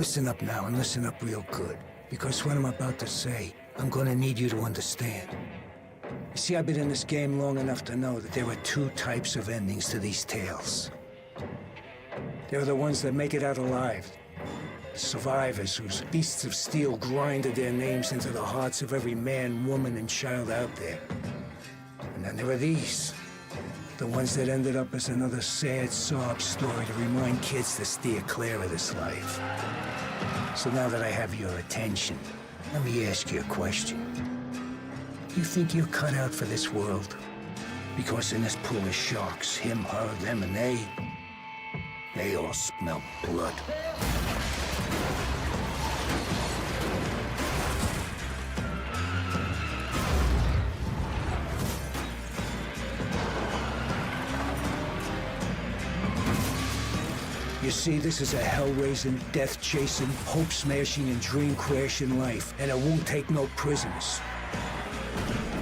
Listen up now, and listen up real good. Because what I'm about to say, I'm gonna need you to understand. You see, I've been in this game long enough to know that there are two types of endings to these tales. There are the ones that make it out alive. The survivors whose beasts of steel grinded their names into the hearts of every man, woman, and child out there. And then there are these. The ones that ended up as another sad sob story to remind kids to steer clear of this life. So now that I have your attention, let me ask you a question. You think you're cut out for this world? Because in this pool of sharks, him, her, them, and they all smell blood. You see, this is a hell-raising, death-chasing, hope-smashing, and dream-crashing life, and it won't take no prisoners.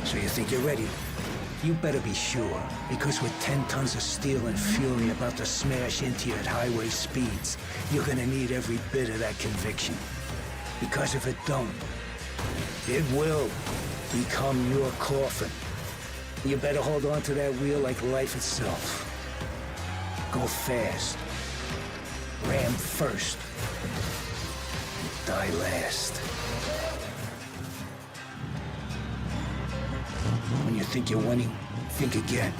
So you think you're ready? You better be sure, because with 10 tons of steel and fury about to smash into you at highway speeds, you're gonna need every bit of that conviction. Because if it don't, it will become your coffin. You better hold on to that wheel like life itself. Go fast. Ram first. Die last. When you think you're winning, think again.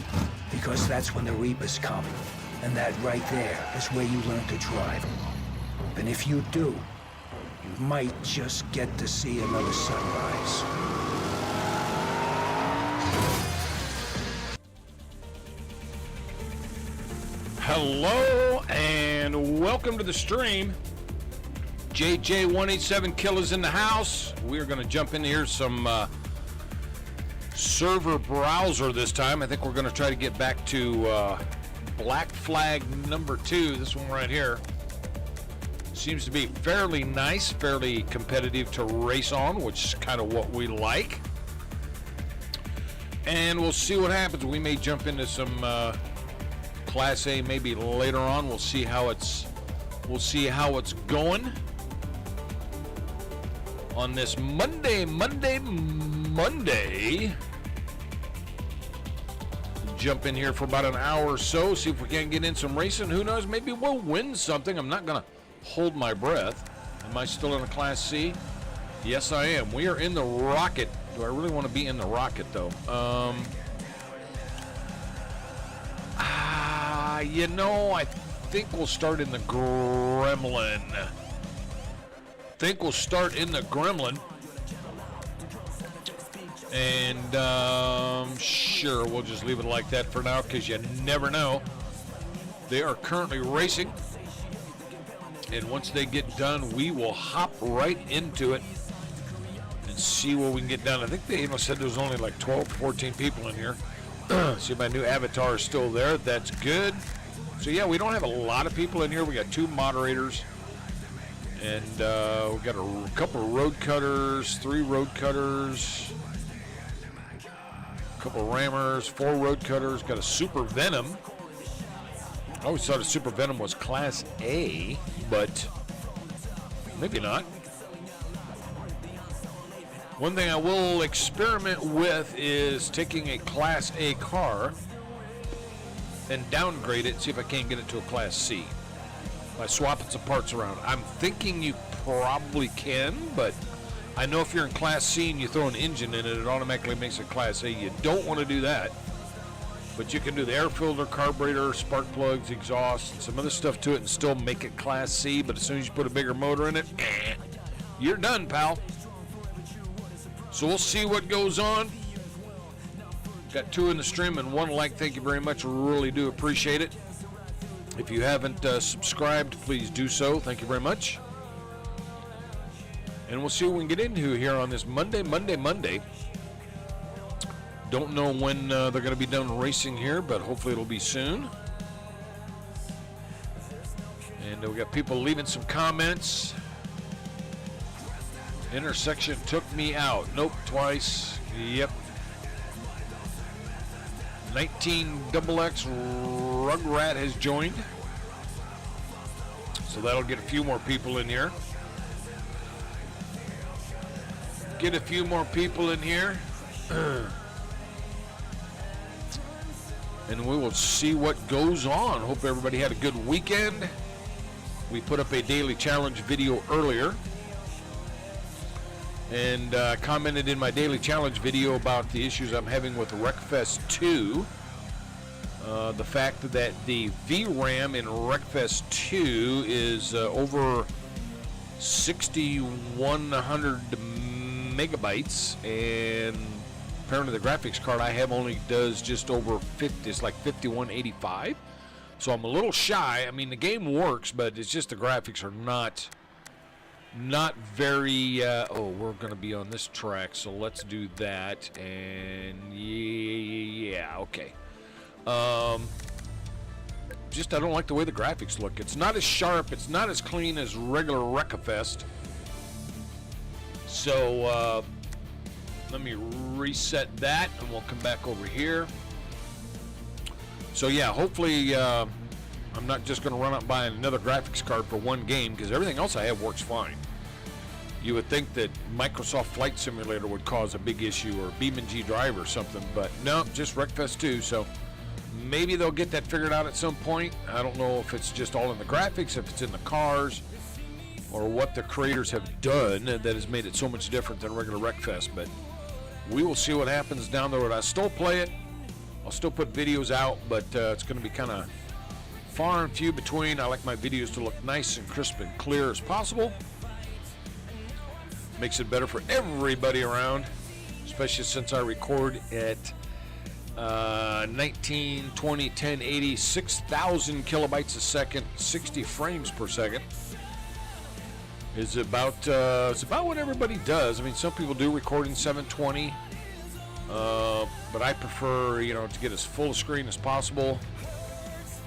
Because that's when the Reapers come. And that right there is where you learn to drive. And if you do, you might just get to see another sunrise. Hello and welcome to the stream. JJ187 Killers in the house. We're going to jump in here some server browser this time. I think we're going to try to get back to Black Flag number 2. This one right here seems to be fairly nice, fairly competitive to race on, which is kind of what we like. And we'll see what happens. We may jump into some Class A maybe later on. We'll see how it's going on this Monday. Jump in here for about an hour or so, see if we can't get in some racing. Who knows, maybe we'll win something. I'm not gonna hold my breath. Am I still in a Class C? Yes, I am. We are in the Rocket. Do I really want to be in the Rocket though? You know, I think we'll start in the Gremlin. And sure, we'll just leave it like that for now because you never know. They are currently racing. And once they get done, we will hop right into it and see what we can get done. I think they even said there was only like 12, 14 people in here. See, my new avatar is still there. That's good. So yeah, we don't have a lot of people in here. We got 2 moderators, and we got a couple of road cutters, 3 road cutters, a couple of rammers, 4 road cutters. Got a Super Venom. I always thought a Super Venom was Class A, but maybe not. One thing I will experiment with is taking a Class A car and downgrade it, see if I can't get it to a Class C by swapping some parts around. I'm thinking you probably can, but I know if you're in Class C and you throw an engine in it, it automatically makes it Class A. You don't want to do that, but you can do the air filter, carburetor, spark plugs, exhaust, and some other stuff to it and still make it Class C, but as soon as you put a bigger motor in it, you're done, pal. So we'll see what goes on. Got 2 in the stream and 1 like. Thank you very much. Really do appreciate it. If you haven't subscribed, please do so. Thank you very much. And we'll see what we can get into here on this Monday. Don't know when they're going to be done racing here, but hopefully it'll be soon. And we got people leaving some comments. Intersection took me out. Nope, twice. Yep. 19XX Rugrat has joined. So that'll get a few more people in here. get a few more people in here. And we will see what goes on. Hope everybody had a good weekend. We put up a daily challenge video earlier. And commented in my daily challenge video about the issues I'm having with Wreckfest 2. The fact that the VRAM in Wreckfest 2 is over 6,100 megabytes, and apparently the graphics card I have only does just over 50. It's like 5185. So I'm a little shy. I mean, the game works, but it's just the graphics are not very. Oh, we're going to be on this track, so let's do that. And yeah, okay. Just I don't like the way the graphics look. It's not as sharp. It's not as clean as regular Wreckfest. So let me reset that, and we'll come back over here. So yeah, hopefully I'm not just going to run out and buy another graphics card for one game, because everything else I have works fine. You would think that Microsoft Flight Simulator would cause a big issue, or BeamNG Drive or something, but no, just Wreckfest 2. So maybe they'll get that figured out at some point. I don't know if it's just all in the graphics, if it's in the cars, or what the creators have done that has made it so much different than regular Wreckfest, but we will see what happens down the road. I still play it. I'll still put videos out, but it's going to be kind of far and few between. I like my videos to look nice and crisp and clear as possible. Makes it better for everybody around, especially since I record at 1920 1080 6,000 kilobytes a second, 60 frames per second. It's about what everybody does. I mean, some people do record in 720, but I prefer, to get as full a screen as possible,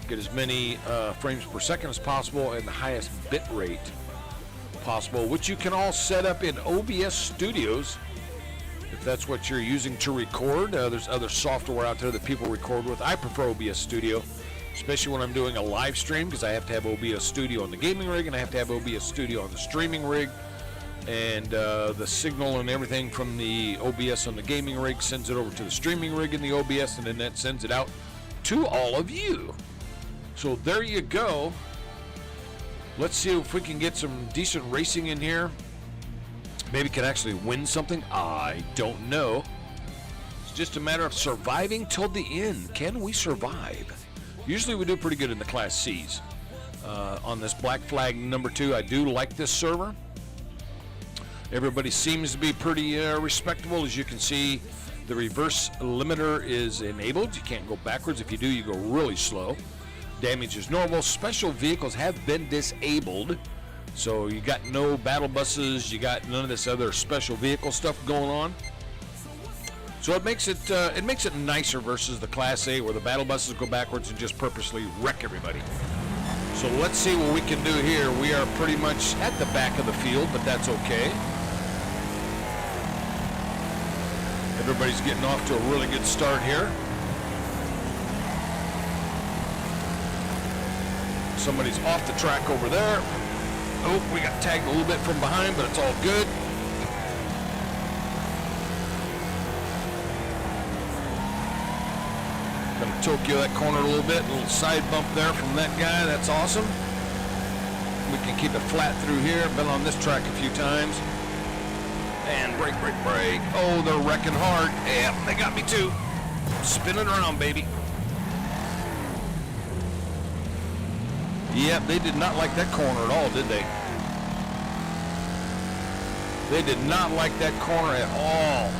get as many frames per second as possible, and the highest bit rate possible, which you can all set up in OBS Studios if that's what you're using to record. There's other software out there that people record with. I prefer OBS Studio, especially when I'm doing a live stream, because I have to have OBS Studio on the gaming rig, and I have to have OBS Studio on the streaming rig, and the signal and everything from the OBS on the gaming rig sends it over to the streaming rig in the OBS, and then that sends it out to all of you. So there you go. Let's see if we can get some decent racing in here. Maybe can actually win something. I don't know. It's just a matter of surviving till the end. Can we survive? Usually we do pretty good in the Class C's. On this Black Flag number 2, I do like this server. Everybody seems to be pretty respectable. As you can see, the reverse limiter is enabled. You can't go backwards. If you do, you go really slow. Damage is normal. Special vehicles have been disabled, so you got no battle buses, you got none of this other special vehicle stuff going on. So it makes it nicer versus the Class A, where the battle buses go backwards and just purposely wreck everybody. So let's see what we can do here. We are pretty much at the back of the field, but that's okay. Everybody's getting off to a really good start here. Somebody's off the track over there. Oh, we got tagged a little bit from behind, but it's all good. Gonna Tokyo that corner a little bit. A little side bump there from that guy. That's awesome. We can keep it flat through here. Been on this track a few times. And brake, brake, brake. Oh, they're wrecking hard. Yep, they got me too. Spinning around, baby. Yep, they did not like that corner at all, did they? They did not like that corner at all.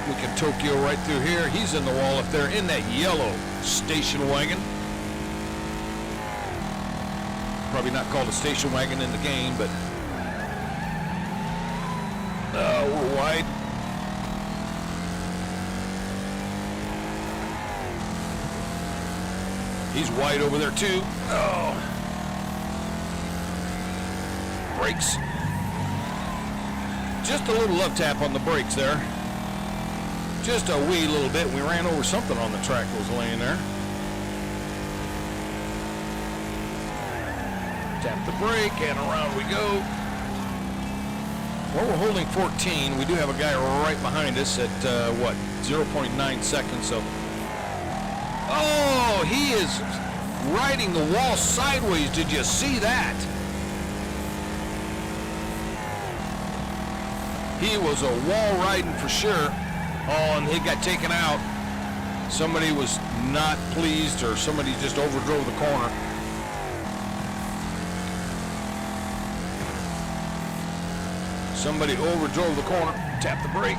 We can Tokyo right through here. He's in the wall up there in that yellow station wagon. Probably not called a station wagon in the game, but we're wide. He's wide over there too. Oh. Brakes. Just a little love tap on the brakes there. Just a wee little bit. We ran over something on the track that was laying there. Tap the brake and around we go. Well, we're holding 14. We do have a guy right behind us at, 0.9 seconds. So, oh, he is riding the wall sideways. Did you see that? He was a wall riding for sure. Oh, and he got taken out. Somebody was not pleased, or somebody just overdrove the corner. Somebody overdrove the corner, tapped the brake.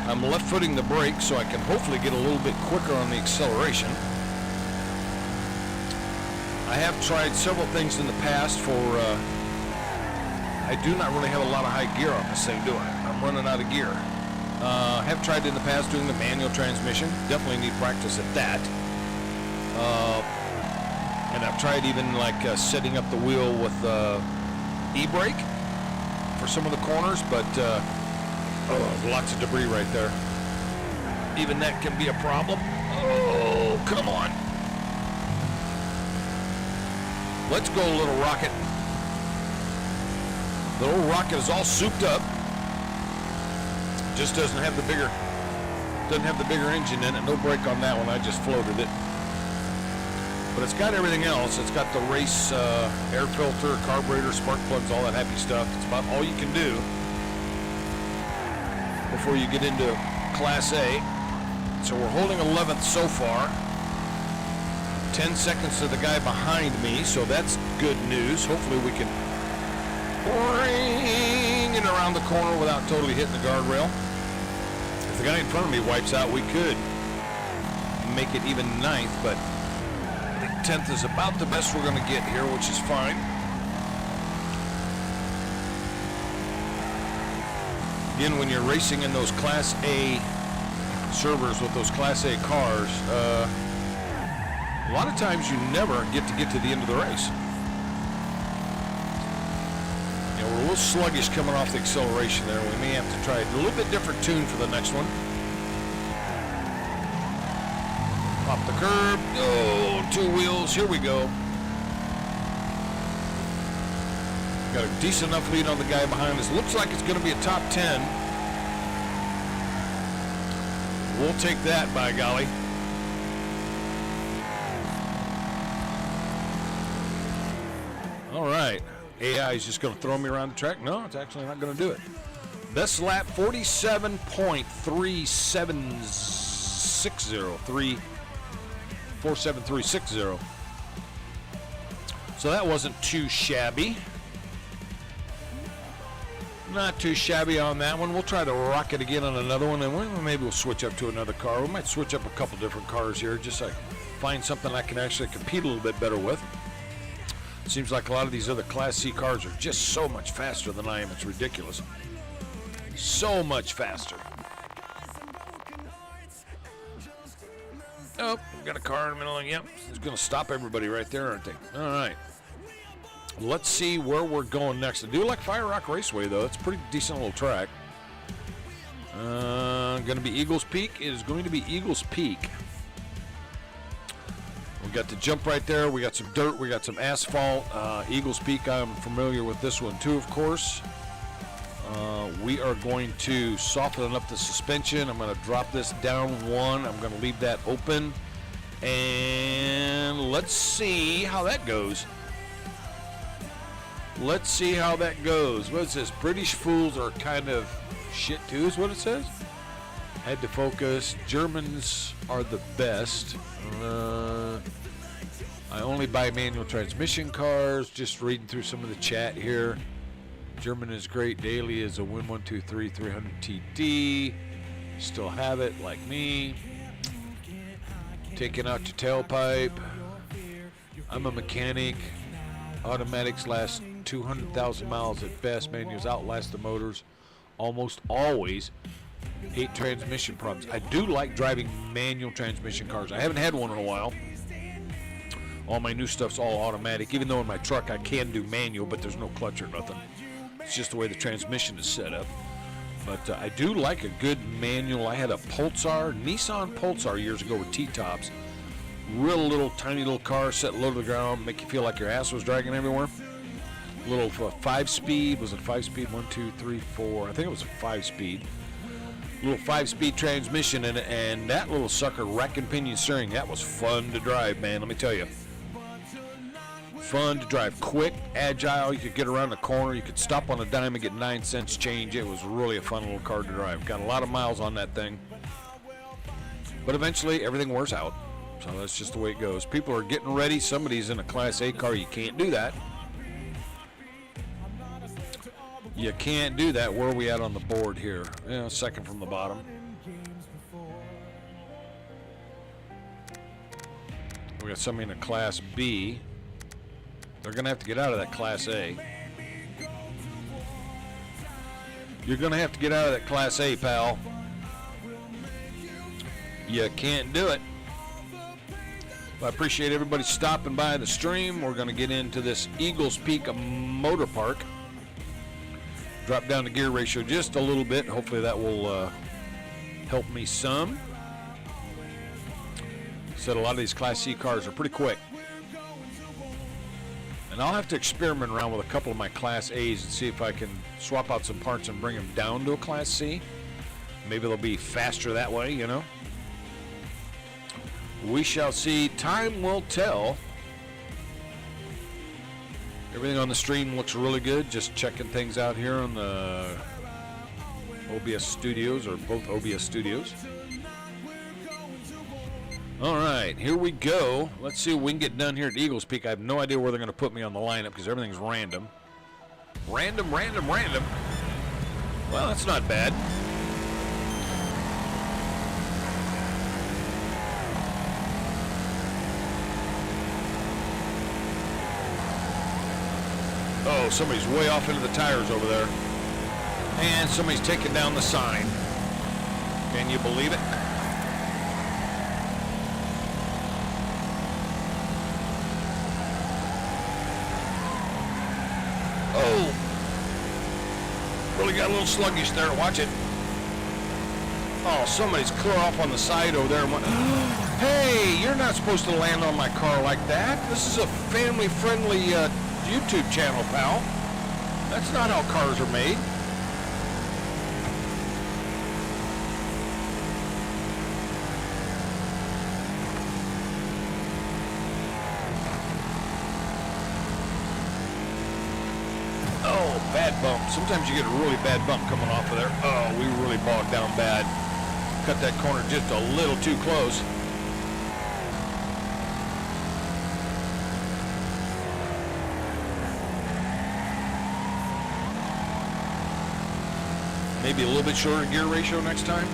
I'm left footing the brake so I can hopefully get a little bit quicker on the acceleration. I have tried several things in the past for, I do not really have a lot of high gear on this thing, do I? I'm running out of gear. I have tried in the past doing the manual transmission. Definitely need practice at that. And I've tried even like setting up the wheel with e-brake for some of the corners, but lots of debris right there. Even that can be a problem. Oh, come on. Let's go, little rocket. The little rocket is all souped up. Just doesn't have the bigger engine in it. No brake on that one. I just floated it. But it's got everything else. It's got the race air filter, carburetor, spark plugs, all that happy stuff. It's about all you can do before you get into Class A. So we're holding 11th so far. 10 seconds to the guy behind me, so that's good news. Hopefully we can bring it around the corner without totally hitting the guardrail. If the guy in front of me wipes out, we could make it even 9th, but I think 10th is about the best we're going to get here, which is fine. Again, when you're racing in those Class A servers with those Class A cars, a lot of times you never get to the end of the race. You know, we're a little sluggish coming off the acceleration there. We may have to try a little bit different tune for the next one. Pop the curb. Oh, 2 wheels. Here we go. Got a decent enough lead on the guy behind us. Looks like it's going to be a top 10. We'll take that, by golly. All right. AI is just going to throw me around the track. No, it's actually not going to do it. Best lap, 47.3760. 47360. So that wasn't too shabby. Not too shabby on that one. We'll try to rock it again on another one, and maybe we'll switch up to another car. We might switch up a couple different cars here, just so I find something I can actually compete a little bit better with. Seems like a lot of these other Class C cars are just so much faster than I am. It's ridiculous. So much faster. Oh, we got a car in the middle. Yep, it's going to stop everybody right there, aren't they? All right. Let's see where we're going next. I do like Fire Rock Raceway, though. It's a pretty decent little track. Going to be Eagles Peak. It is going to be Eagles Peak. We got the jump right there. We got some dirt. We got some asphalt. Eagles Peak, I'm familiar with this one, too, of course. We are going to soften up the suspension. I'm going to drop this down 1. I'm going to leave that open. And let's see how that goes. Let's see how that goes. What's this? British fools are kind of shit too, is what it says. Had to focus. Germans are the best. I only buy manual transmission cars. Just reading through some of the chat here. German is great. Daily is a Win 123 300 TD. Still have it, like me. Taking out your tailpipe. I'm a mechanic. Automatics last 200,000 miles at best. Manuals outlast the motors almost always. Hate transmission problems. I do like driving manual transmission cars. I haven't had one in a while. All my new stuff's all automatic, even though in my truck I can do manual, but there's no clutch or nothing. It's just the way the transmission is set up. But I do like a good manual. I had a Nissan Pulsar years ago with T-tops. Real little, tiny little car, set low to the ground, make you feel like your ass was dragging everywhere. Little 5-speed. Was it 5-speed? 1, 2, 3, 4. I think it was a 5-speed. Little 5-speed transmission in it, and that little sucker, rack and pinion steering, that was fun to drive, man. Let me tell you. Fun to drive, quick, agile. You could get around the corner. You could stop on a dime and get 9 cents change. It was really a fun little car to drive. Got a lot of miles on that thing. But eventually, everything wears out. So that's just the way it goes. People are getting ready. Somebody's in a Class A car. You can't do that. You can't do that. Where are we at on the board here? Yeah, second from the bottom. We got somebody in a Class B. They're going to have to get out of that Class A. You're going to have to get out of that Class A, pal. You can't do it. I appreciate everybody stopping by the stream. We're going to get into this Eagles Peak Motor Park. Drop down the gear ratio just a little bit. Hopefully that will help me some. Said a lot of these Class C cars are pretty quick. And I'll have to experiment around with a couple of my Class A's and see if I can swap out some parts and bring them down to a Class C. Maybe they'll be faster that way, you know. We shall see. Time will tell. Everything on the stream looks really good. Just checking things out here on the OBS Studios, or both OBS Studios. All right, here we go. Let's see what we can get done here at Eagles Peak. I have no idea where they're going to put me on the lineup because everything's random. Random. Well, that's not bad. Oh, somebody's way off into the tires over there. And somebody's taking down the sign. Can you believe it? Oh. Really got a little sluggish there. Watch it. Oh, somebody's clear off on the side over there. Hey, you're not supposed to land on my car like that. This is a family-friendly YouTube channel, pal. That's not how cars are made. Oh, bad bump. Sometimes you get a really bad bump coming off of there. Oh, we really bogged down bad. Cut that corner just a little too close. Maybe a little bit shorter gear ratio next time.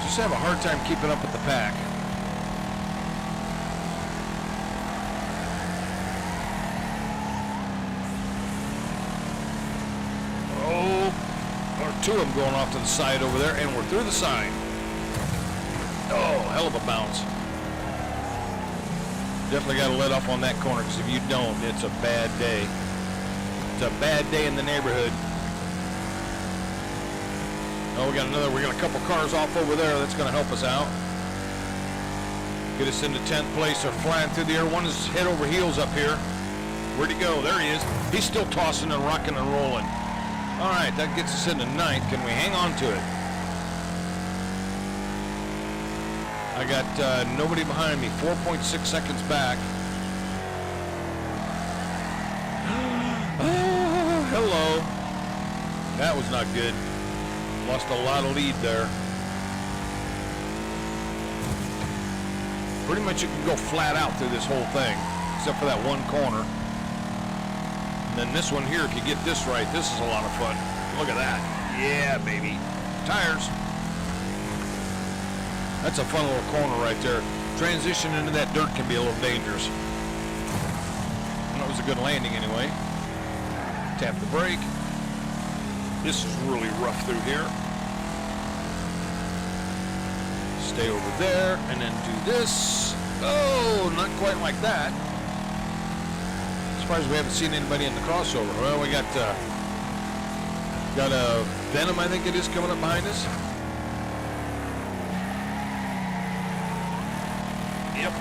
Just have a hard time keeping up with the pack. Oh, or two of them going off to the side over there, and we're through the sign. Oh, hell of a bounce. Definitely got to let off on that corner, because if you don't, it's a bad day. It's a bad day in the neighborhood. Oh, we got a couple cars off over there. That's going to help us out. Get us into 10th place. They're flying through the air. One is head over heels up here. Where'd he go? There he is. He's still tossing and rocking and rolling. All right, that gets us into 9th. Can we hang on to it? I got nobody behind me. 4.6 seconds back. Oh, hello. That was not good. Lost a lot of lead there. Pretty much you can go flat out through this whole thing, except for that one corner. And then this one here, if you get this right, this is a lot of fun. Look at that. Yeah, baby. Tires. That's a fun little corner right there. Transition into that dirt can be a little dangerous. That was a good landing anyway. Tap the brake. This is really rough through here. Stay over there and then do this. Oh, not quite like that. Surprised we haven't seen anybody in the crossover. Well, we got a Venom, I think it is, coming up behind us. Yep.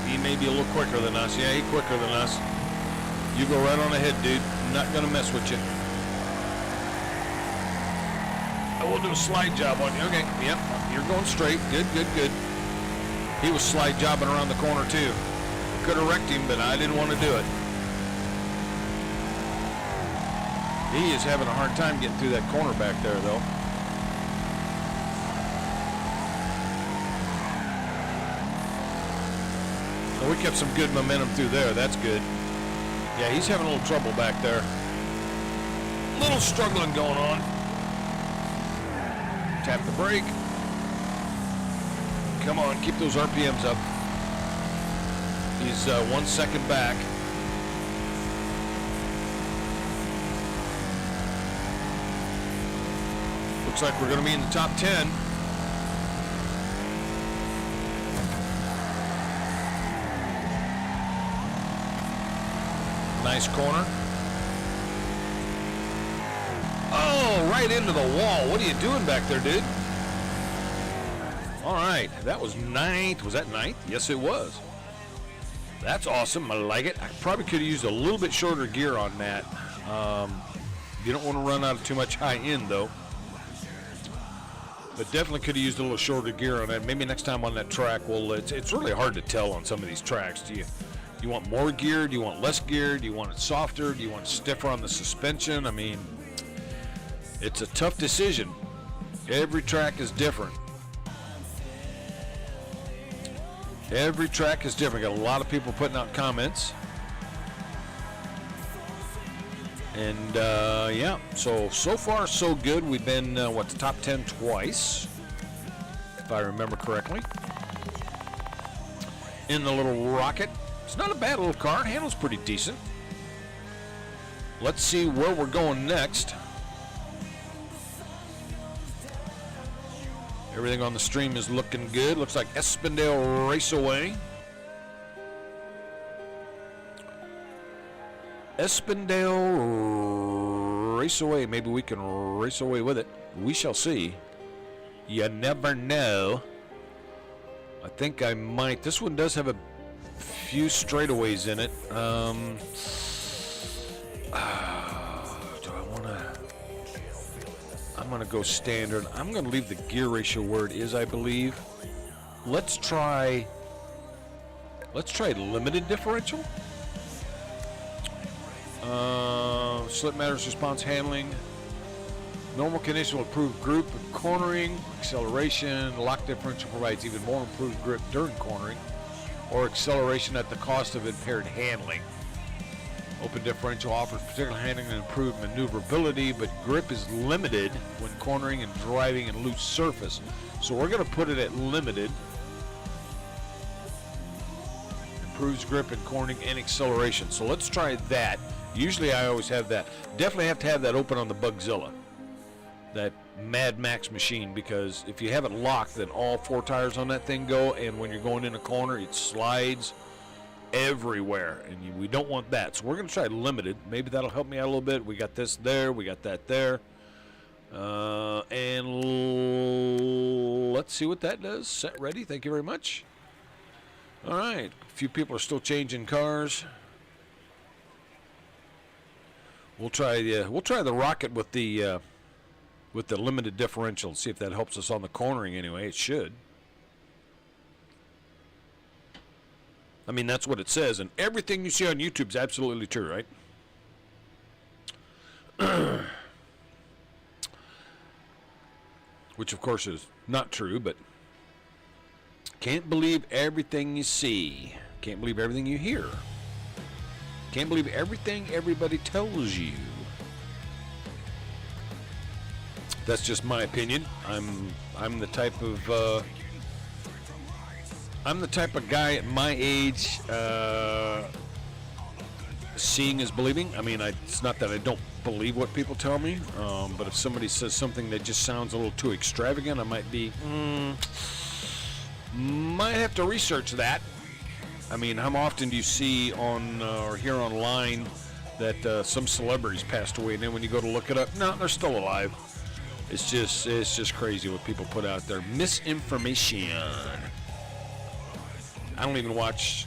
He may be a little quicker than us. Yeah, he's quicker than us. You go right on ahead, dude. I'm not going to mess with you. I will do a slide job on you. Okay, yep. You're going straight. Good, good, good. He was slide jobbing around the corner, too. Could have wrecked him, but I didn't want to do it. He is having a hard time getting through that corner back there, though. Well, we kept some good momentum through there. That's good. Yeah, he's having a little trouble back there. A little struggling going on. Tap the brake. Come on, keep those RPMs up. He's 1 second back. Looks like we're going to be in the top 10. Nice corner. Oh, right into the wall. What are you doing back there, dude? All right, that was ninth. Was that ninth? Yes, it was. That's awesome. I like it. I probably could have used a little bit shorter gear on that. You don't want to run out of too much high end, though. But definitely could have used a little shorter gear on that. Maybe next time on that track, well, it's really hard to tell on some of these tracks. Do you want more gear? Do you want less gear? Do you want it softer? Do you want it stiffer on the suspension? I mean, it's a tough decision. Every track is different. Every track is different. Got a lot of people putting out comments. And, yeah, so far so good. We've been, the top 10 twice, if I remember correctly. In the little rocket. It's not a bad little car. Handles pretty decent. Let's see where we're going next. Everything on the stream is looking good. Looks like Espandale Raceway. Espandale Raceway. Maybe we can race away with it. We shall see. You never know. I think I might. This one does have a few straightaways in it. Do I want to? I'm going to go standard. I'm going to leave the gear ratio where it is, I believe. Let's try limited differential. Slip matters, response handling. Normal condition will improve grip and cornering. Acceleration. Lock differential provides even more improved grip during cornering, or acceleration at the cost of impaired handling. Open differential offers particular handling and improved maneuverability, but grip is limited when cornering and driving in loose surface. So we're going to put it at limited. Improves grip and cornering and acceleration. So let's try that. Usually I always have that. Definitely have to have that open on the Bugzilla, that Mad Max machine, because if you have it locked, then all 4 tires on that thing go, and when you're going in a corner, it slides everywhere, and we don't want that. So we're going to try limited. Maybe that'll help me out a little bit. We got this there, we got that there, and let's see what that does. Set, ready. Thank you very much. All right, a few people are still changing cars. We'll try the rocket with the limited differential. See if that helps us on the cornering anyway. It should. I mean, that's what it says, and everything you see on YouTube is absolutely true, right? Which, of course, is not true, but can't believe everything you see. Can't believe everything you hear. Can't believe everything everybody tells you. That's just my opinion. I'm the type of guy at my age. Seeing is believing. I mean, it's not that I don't believe what people tell me, but if somebody says something that just sounds a little too extravagant, I might have to research that. I mean, how often do you see on or hear online that some celebrities passed away, and then when you go to look it up, no, they're still alive. It's just crazy what people put out there. Misinformation. I don't even watch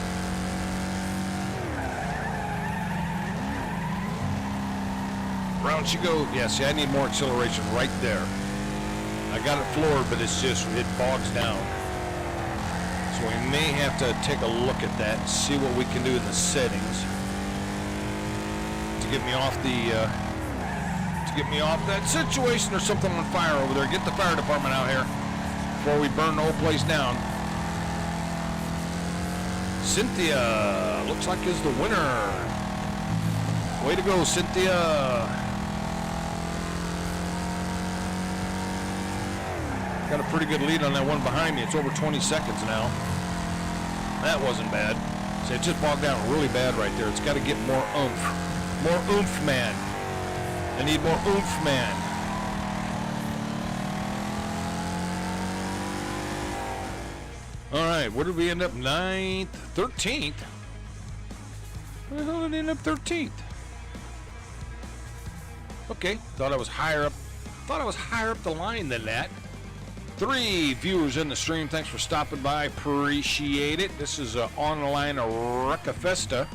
Round she goes. Yeah, see, I need more acceleration right there. I got it floored, but it's just, it bogs down. So So we may have to take a look at that and see what we can do in the settings to get me off that situation. There's something on fire over there. Get the fire department out here before we burn the whole place down. Cynthia looks like is the winner. Way to go, Cynthia. Got a pretty good lead on that one behind me. It's over 20 seconds now. That wasn't bad. So it just bogged down really bad right there. It's got to get more oomph. More oomph, man. I need more oomph, man. All right, where did we end up? 9th, 13th? Where the hell did I end up 13th? Okay, thought I was higher up the line than that. 3 viewers in the stream. Thanks for stopping by. Appreciate it. This is online Wreckafesta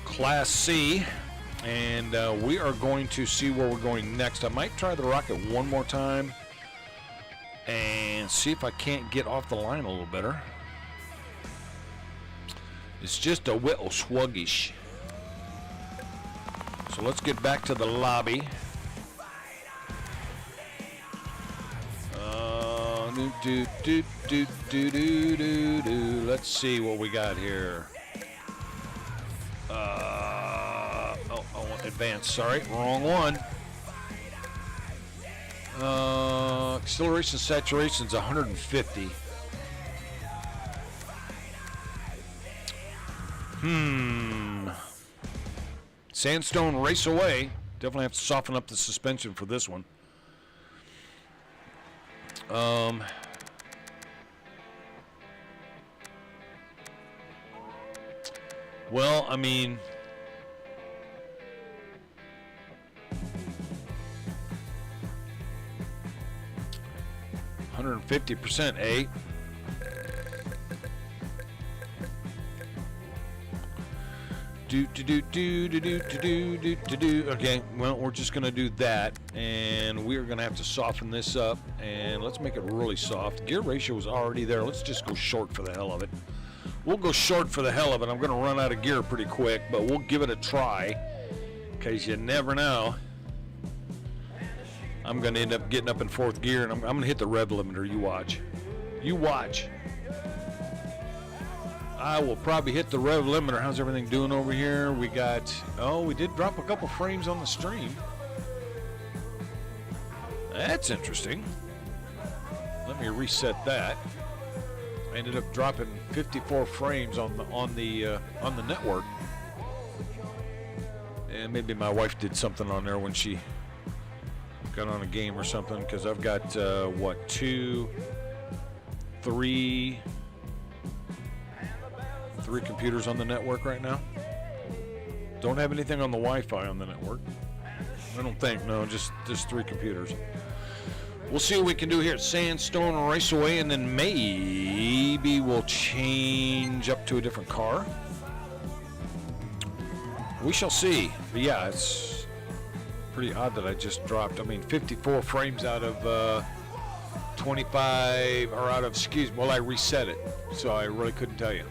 Class C. And we are going to see where we're going next. I might try the rocket one more time and see if I can't get off the line a little better. It's just a little sluggish. So let's get back to the lobby. Let's see what we got here. I want advanced. Sorry, wrong one. Acceleration saturation is 150. Sandstone Race Away. Definitely have to soften up the suspension for this one. Well, I mean, %150%, eh? Okay, well, we're just gonna do that, and we're gonna have to soften this up, and let's make it really soft. Gear ratio is already there. Let's just go short for the hell of it. We'll go short for the hell of it. I'm gonna run out of gear pretty quick, but we'll give it a try, because you never know. I'm gonna end up getting up in 4th gear, and I'm gonna hit the rev limiter. You watch. You watch. I will probably hit the rev limiter. How's everything doing over here? We got, we did drop a couple frames on the stream. That's interesting. Let me reset that. I ended up dropping 54 frames on the network. And maybe my wife did something on there when she got on a game or something, because I've got three computers on the network right now. Don't have anything on the Wi-Fi on the network. I don't think, no, just 3 computers. We'll see what we can do here at Sandstone Raceway, and then maybe we'll change up to a different car. We shall see. But yeah, it's pretty odd that I just dropped, 54 frames out of 25, or out of, I reset it, so I really couldn't tell you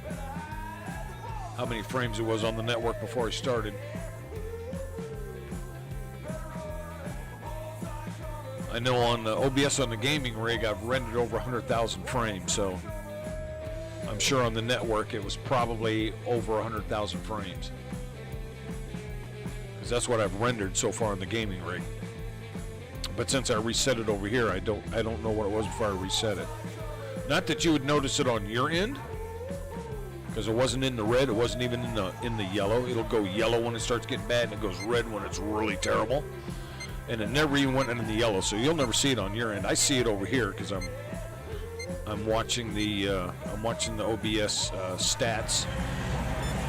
how many frames it was on the network before I started. I know on the OBS on the gaming rig, I've rendered over 100,000 frames, so I'm sure on the network it was probably over 100,000 frames, because that's what I've rendered so far on the gaming rig. But since I reset it over here, I don't know what it was before I reset it. Not that you would notice it on your end, because it wasn't in the red, it wasn't even in the yellow. It'll go yellow when it starts getting bad, and it goes red when it's really terrible. And it never even went into the yellow, so you'll never see it on your end. I see it over here because I'm watching the OBS stats.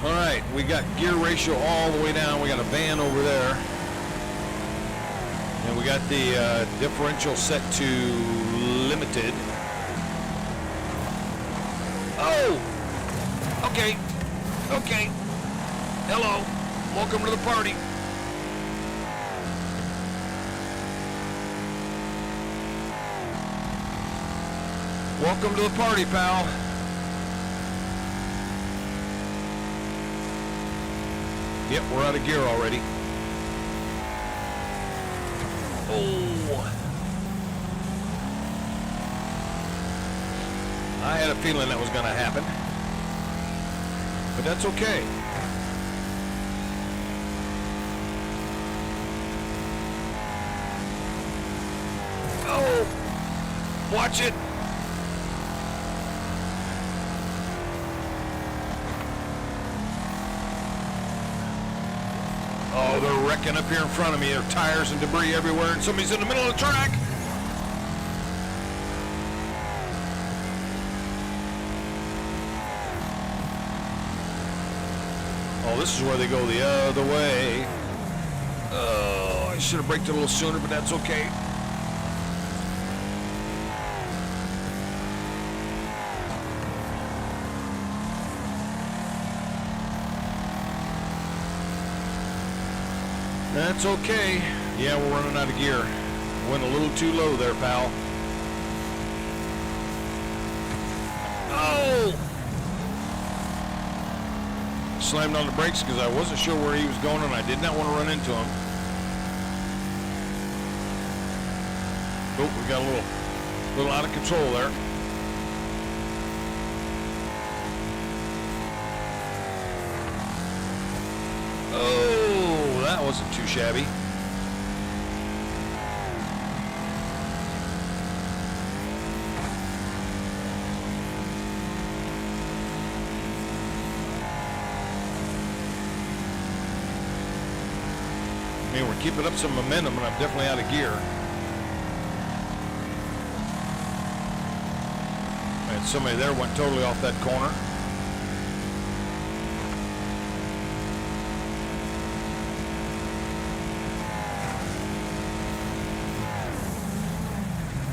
All right, we got gear ratio all the way down. We got a van over there, and we got the differential set to limited. Oh. Okay. Hello. Welcome to the party. Welcome to the party, pal. Yep, we're out of gear already. Oh. I had a feeling that was going to happen. But that's okay. Oh! Watch it! Oh, they're wrecking up here in front of me. There are tires and debris everywhere, and somebody's in the middle of the track. Oh, this is where they go the other way. Oh, I should have braked it a little sooner, but that's okay. That's okay. Yeah, we're running out of gear. Went a little too low there, pal. Oh! Slammed on the brakes because I wasn't sure where he was going and I did not want to run into him. Oh, we got a little out of control there. Oh, that wasn't too shabby. I mean, we're keeping up some momentum, and I'm definitely out of gear. And somebody there went totally off that corner.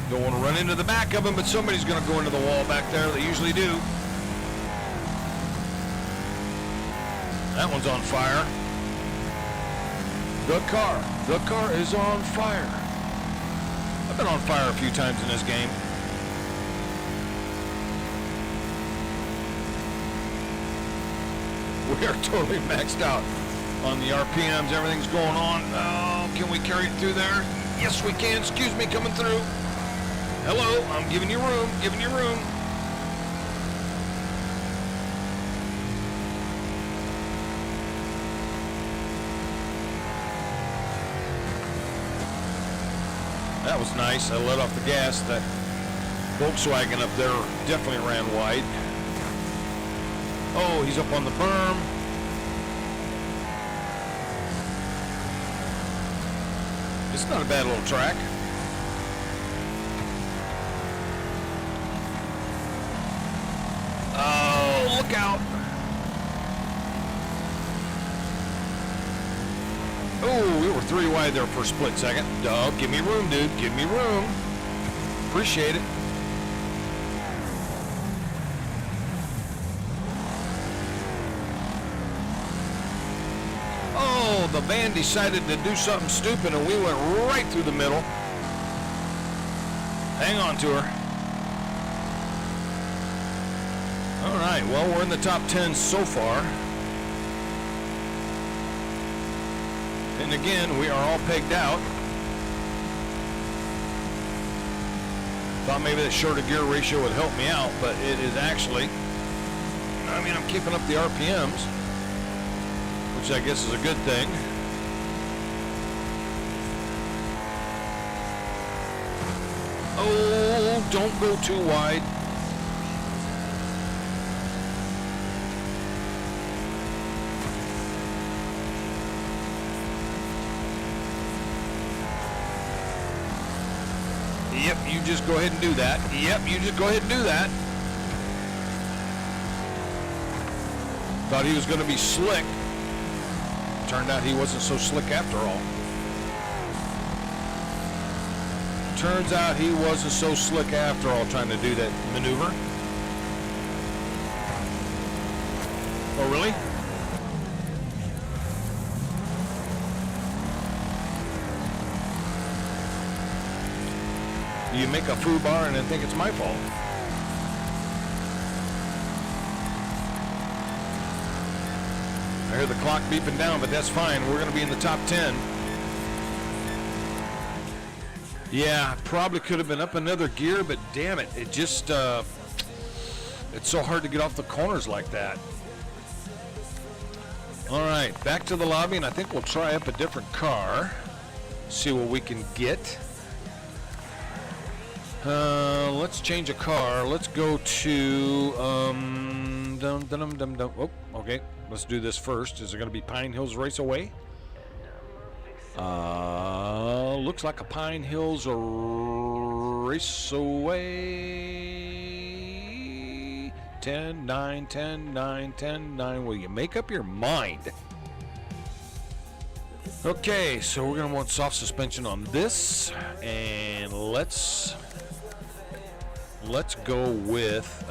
Don't want to run into the back of them, but somebody's going to go into the wall back there. They usually do. That one's on fire. The car is on fire. I've been on fire a few times in this game. We are totally maxed out on the RPMs. Everything's going on. Oh, can we carry it through there? Yes, we can. Excuse me, coming through. Hello, I'm giving you room, giving you room. That was nice. I let off the gas. That Volkswagen up there definitely ran wide. Oh, he's up on the berm. It's not a bad little track. Oh, look out. Oh, we were 3 wide there for a split second. Oh, give me room, dude. Give me room. Appreciate it. Oh, the van decided to do something stupid and we went right through the middle. Hang on to her. All right, well, we're in the top 10 so far. And again, we are all pegged out. Thought maybe that shorter gear ratio would help me out, but it is actually, I mean, I'm keeping up the RPMs, which I guess is a good thing. Oh, don't go too wide. Yep, you just go ahead and do that. Yep, you just go ahead and do that. Thought he was going to be slick. Turned out he wasn't so slick after all. Turns out he wasn't so slick after all, trying to do that maneuver. Oh, really? You make a foo bar and then think it's my fault. I hear the clock beeping down, but that's fine. We're going to be in the top 10. Yeah, probably could have been up another gear, but damn it. It just, it's so hard to get off the corners like that. All right, back to the lobby, and I think we'll try up a different car. See what we can get. Let's change a car. Let's go to, oh, okay. Let's do this first. Is it going to be Pine Hills Raceway? Looks like a Pine Hills Raceway. 10, 9, 10, 9, 10, 9. Will you make up your mind? Okay, so we're going to want soft suspension on this. And let's go with,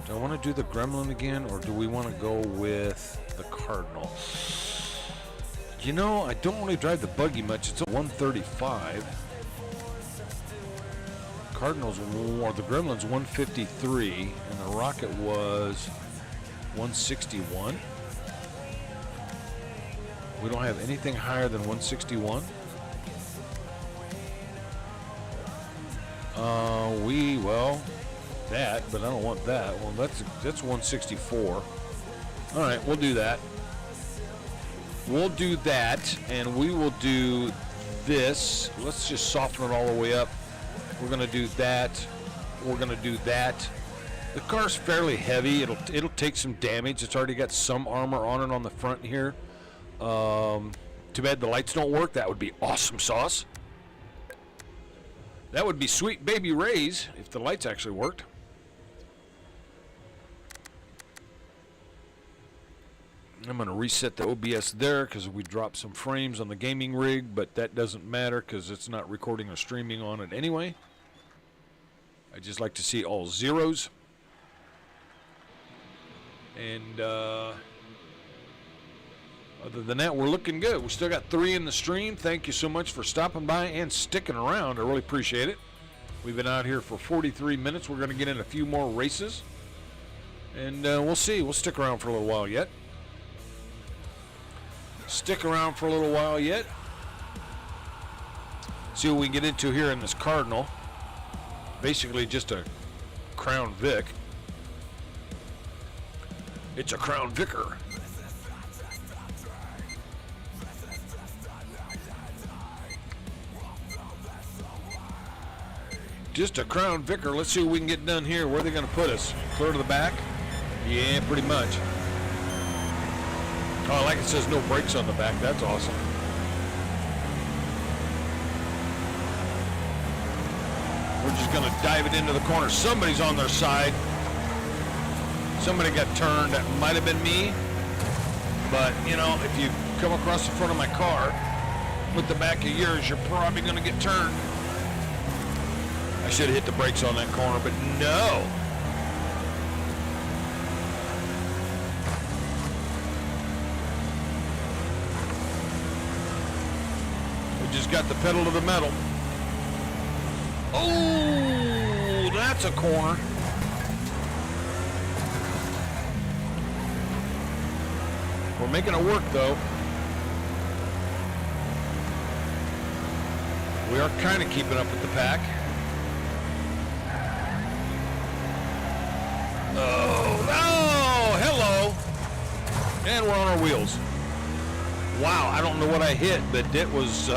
do I want to do the Gremlin again, or do we want to go with the Cardinal? You know, I don't really drive the buggy much. It's a 135. Cardinals, or the Gremlin's 153, and the Rocket was 161. We don't have anything higher than 161. Well, that, but I don't want that. Well, that's 164. All right, we'll do that. We'll do that, and we will do this. Let's just soften it all the way up. We're gonna do that. We're gonna do that. The car's fairly heavy. It'll take some damage. It's already got some armor on it on the front here. Too bad the lights don't work. That would be awesome sauce. That would be sweet baby rays if the lights actually worked. I'm going to reset the OBS there because we dropped some frames on the gaming rig, but that doesn't matter because it's not recording or streaming on it anyway. I just like to see all zeros. And other than that, we're looking good. We still got 3 in the stream. Thank you so much for stopping by and sticking around. I really appreciate it. We've been out here for 43 minutes. We're going to get in a few more races. And we'll see. We'll stick around for a little while yet. Stick around for a little while yet. See what we can get into here in this Cardinal. Basically just a Crown Vic. It's a Crown Vicar. Just a Crown Vicar. Let's see what we can get done here. Where are they going to put us? Clear to the back? Yeah, pretty much. Oh, I like it says no brakes on the back. That's awesome. We're just going to dive it into the corner. Somebody's on their side. Somebody got turned. That might have been me. But, you know, if you come across the front of my car with the back of yours, you're probably going to get turned. I should have hit the brakes on that corner, but no. We just got the pedal to the metal. Oh, that's a corner. We're making it work, though. We are kind of keeping up with the pack. Oh, hello. And we're on our wheels. Wow, I don't know what I hit, but it was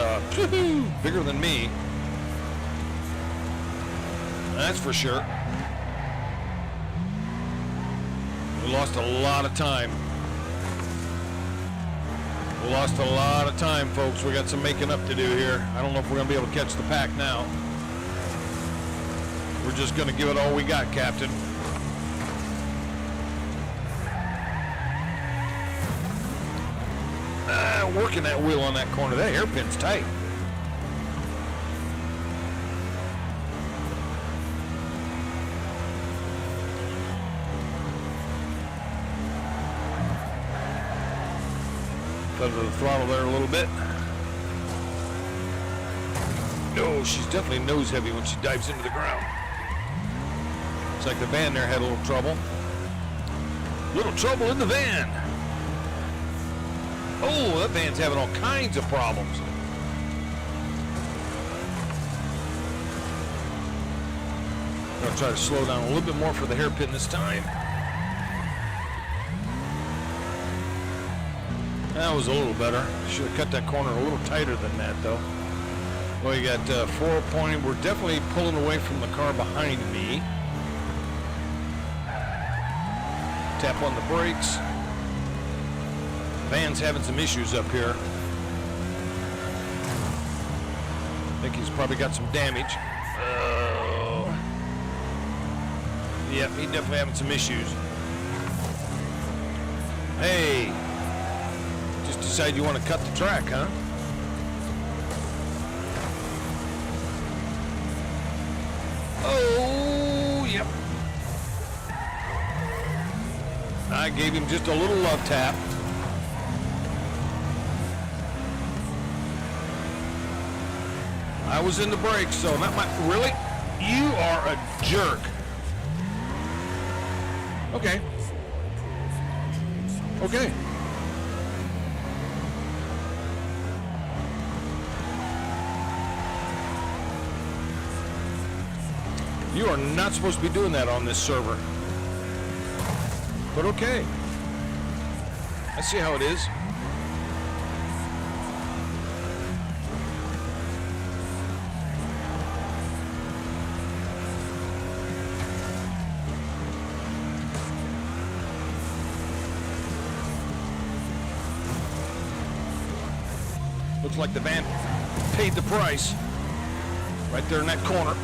bigger than me. That's for sure. We lost a lot of time. We lost a lot of time, folks. We got some making up to do here. I don't know if we're going to be able to catch the pack now. We're just going to give it all we got, Captain. Working that wheel on that corner. That hairpin's tight. Feather the throttle there a little bit. No, she's definitely nose heavy when she dives into the ground. Looks like the van there had a little trouble. Little trouble in the van. Oh, that van's having all kinds of problems. I'm going to try to slow down a little bit more for the hairpin this time. That was a little better. Should have cut that corner a little tighter than that, though. Well, you got 4 pointing. We're definitely pulling away from the car behind me. Tap on the brakes. Van's having some issues up here. I think he's probably got some damage. Yep, he's definitely having some issues. Hey, just decide you want to cut the track, huh? Oh, yep. I gave him just a little love tap. I was in the brakes, so that might... Really? You are a jerk. Okay. Okay. You are not supposed to be doing that on this server. But okay. I see how it is. Looks like the van paid the price right there in that corner.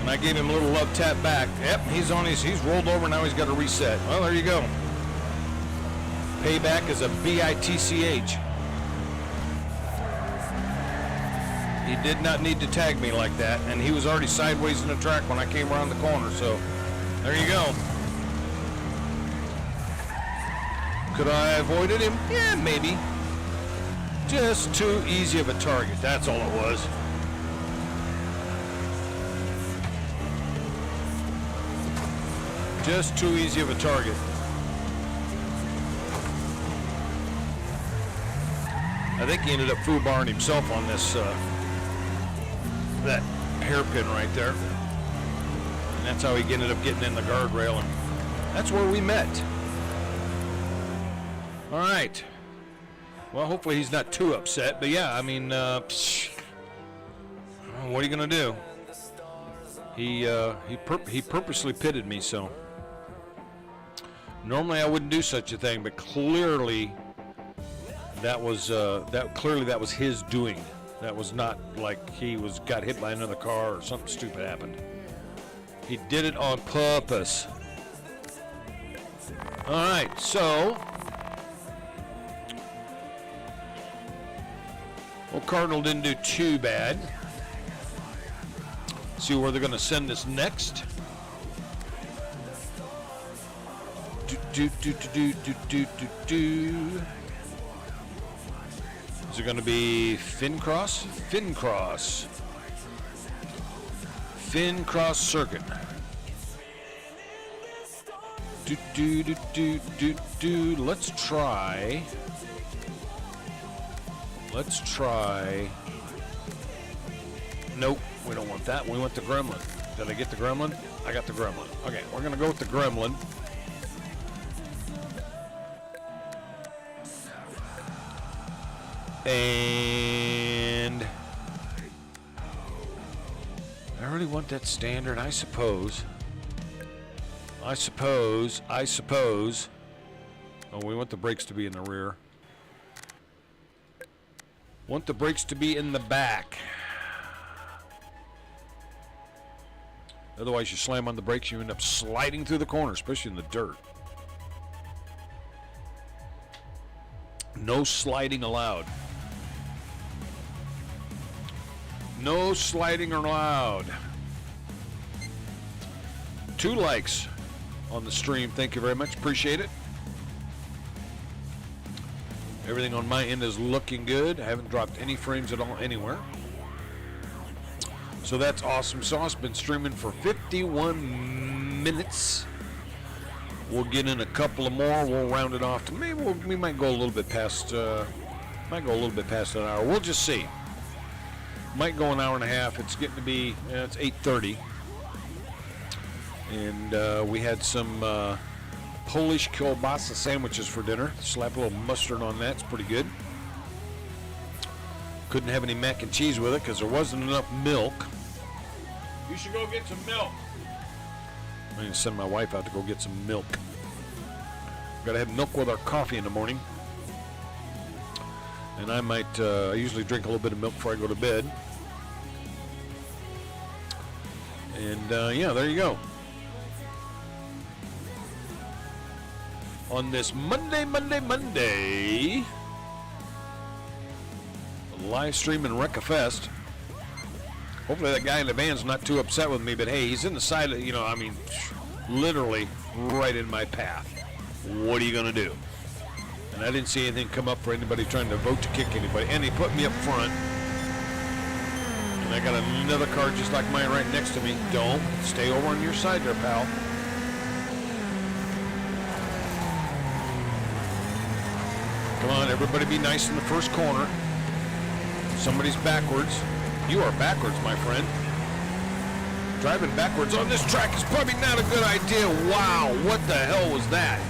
And I gave him a little love tap back. Yep, he's rolled over, now he's got to reset. Well, there you go. Payback is a bitch. He did not need to tag me like that, and he was already sideways in the track when I came around the corner, so there you go. Could I have avoided him? Yeah, maybe. Just too easy of a target, that's all it was. Just too easy of a target. I think he ended up foobarring himself on this, that hairpin right there. And that's how he ended up getting in the guardrail, and that's where we met. All right. Well, hopefully he's not too upset, but yeah, I mean, what are you gonna do? He purposely pitted me, so normally I wouldn't do such a thing, but clearly that was his doing. That was not like he got hit by another car or something stupid happened. He did it on purpose. All right, so well, Cardinal didn't do too bad. See where they're going to send us next. Is it going to be Fincross? Fincross Circuit. Let's try. Nope, we don't want that. We want the Gremlin. Did I get the Gremlin? I got the Gremlin. Okay, we're going to go with the Gremlin. And I really want that standard, I suppose. Oh, we want the brakes to be in the rear. Want the brakes to be in the back. Otherwise, you slam on the brakes, you end up sliding through the corner, especially in the dirt. No sliding allowed. No sliding allowed. 2 likes on the stream. Thank you very much. Appreciate it. Everything on my end is looking good. I haven't dropped any frames at all anywhere. So that's awesome sauce. Been streaming for 51 minutes. We'll get in a couple of more. We'll round it off to maybe we might go a little bit past. Might go a little bit past an hour. We'll just see. Might go an hour and a half. It's getting to be. It's 8:30, and we had some Polish kielbasa sandwiches for dinner. Slap a little mustard on that. It's pretty good. Couldn't have any mac and cheese with it because there wasn't enough milk. You should go get some milk. I'm going to send my wife out to go get some milk. Got to have milk with our coffee in the morning. And I might, I usually drink a little bit of milk before I go to bed. And yeah, there you go. On this Monday, live stream in Wreck-A-Fest. Hopefully that guy in the van's not too upset with me, but hey, he's in the side of, I mean, literally right in my path. What are you going to do? And I didn't see anything come up for anybody trying to vote to kick anybody. And he put me up front. And I got another car just like mine right next to me. Don't stay over on your side there, pal. Come on, everybody be nice in the first corner. Somebody's backwards. You are backwards, my friend. Driving backwards on this track is probably not a good idea. Wow, what the hell was that?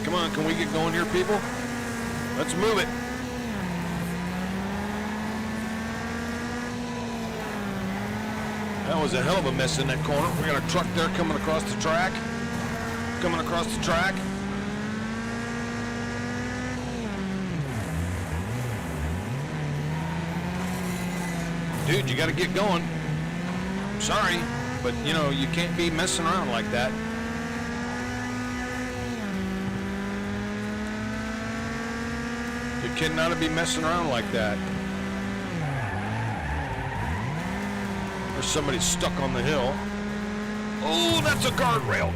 Come on, can we get going here, people? Let's move it. That was a hell of a mess in that corner. We got a truck there coming across the track. Coming across the track. Dude, you got to get going. Sorry, but you can't be messing around like that. You cannot be messing around like that. There's somebody stuck on the hill. Oh, that's a guardrail.